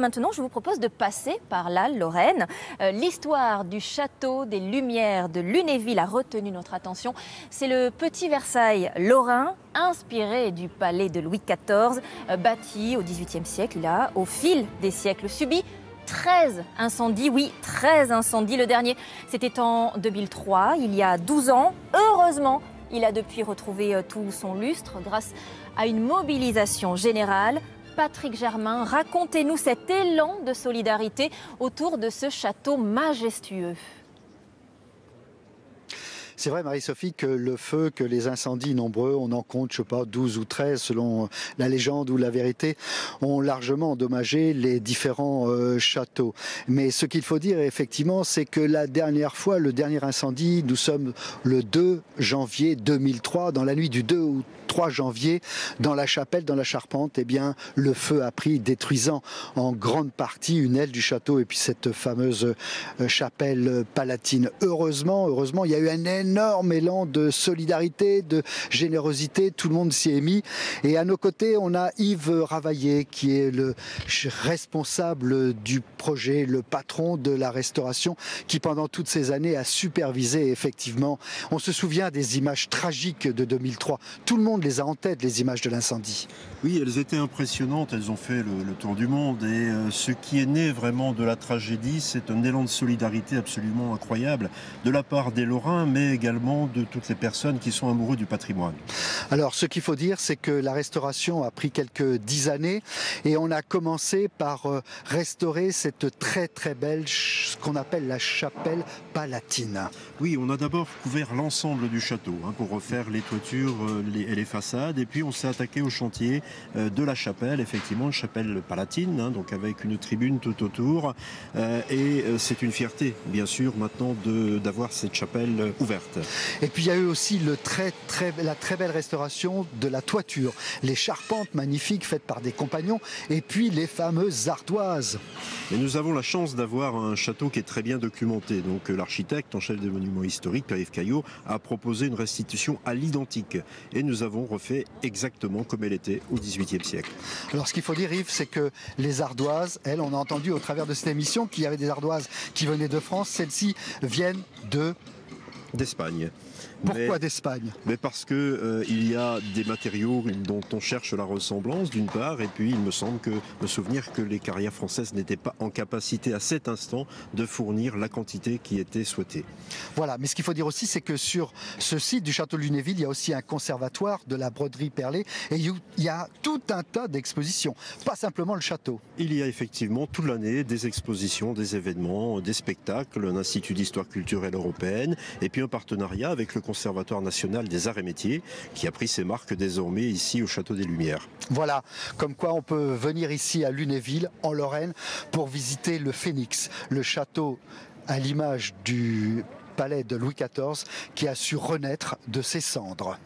Maintenant, je vous propose de passer par la Lorraine. L'histoire du château des Lumières de Lunéville a retenu notre attention. C'est le petit Versailles lorrain, inspiré du palais de Louis XIV, bâti au XVIIIe siècle. Il a, au fil des siècles, subi 13 incendies, oui, 13 incendies. Le dernier, c'était en 2003, il y a 12 ans. Heureusement, il a depuis retrouvé tout son lustre grâce à une mobilisation générale. Patrick Germain, racontez-nous cet élan de solidarité autour de ce château majestueux. C'est vrai, Marie-Sophie, que le feu, que les incendies nombreux, on en compte, je sais pas, 12 ou 13 selon la légende ou la vérité, ont largement endommagé les différents châteaux. Mais ce qu'il faut dire, effectivement, c'est que la dernière fois, le dernier incendie, nous sommes le 2 janvier 2003, dans la nuit du 2 ou 3 janvier, dans la chapelle, dans la charpente, eh bien, le feu a pris, détruisant en grande partie une aile du château et puis cette fameuse chapelle palatine. Heureusement, il y a eu un énorme élan de solidarité, de générosité, tout le monde s'y est mis. Et à nos côtés, on a Yves Ravaillé, qui est le responsable du projet, le patron de la restauration, qui pendant toutes ces années a supervisé effectivement. On se souvient des images tragiques de 2003. Tout le monde les a en tête, les images de l'incendie. Oui, elles étaient impressionnantes, elles ont fait le tour du monde. Et ce qui est né vraiment de la tragédie, c'est un élan de solidarité absolument incroyable de la part des Lorrains, mais également de toutes les personnes qui sont amoureux du patrimoine. Alors, ce qu'il faut dire, c'est que la restauration a pris quelques 10 années et on a commencé par restaurer cette très très belle, ce qu'on appelle la chapelle palatine. Oui, on a d'abord couvert l'ensemble du château pour refaire les toitures et les façades, et puis on s'est attaqué au chantier de la chapelle, effectivement, une chapelle palatine, donc avec une tribune tout autour, et c'est une fierté, bien sûr, maintenant d'avoir cette chapelle ouverte. Et puis il y a eu aussi la très belle restauration de la toiture, les charpentes magnifiques faites par des compagnons, et puis les fameuses ardoises. Mais nous avons la chance d'avoir un château qui est très bien documenté, donc l'architecte en chef des monuments historiques, Pierre-Yves Caillot, a proposé une restitution à l'identique, et nous avons refait exactement comme elle était au XVIIIe siècle. Alors ce qu'il faut dire, Yves, c'est que les ardoises, elles, on a entendu au travers de cette émission qu'il y avait des ardoises qui venaient de France, celles-ci viennent d'Espagne. Pourquoi d'Espagne? Mais parce que il y a des matériaux dont on cherche la ressemblance d'une part, et puis il me semble me souvenir que les carrières françaises n'étaient pas en capacité à cet instant de fournir la quantité qui était souhaitée. Voilà, mais ce qu'il faut dire aussi, c'est que sur ce site du château de Lunéville, il y a aussi un conservatoire de la broderie perlée, et il y a tout un tas d'expositions, pas simplement le château. Il y a effectivement toute l'année des expositions, des événements, des spectacles, un institut d'histoire culturelle européenne, et puis un partenariat avec le Conservatoire national des arts et métiers qui a pris ses marques désormais ici au Château des Lumières. Voilà, comme quoi on peut venir ici à Lunéville, en Lorraine, pour visiter le Phénix, le château à l'image du palais de Louis XIV qui a su renaître de ses cendres.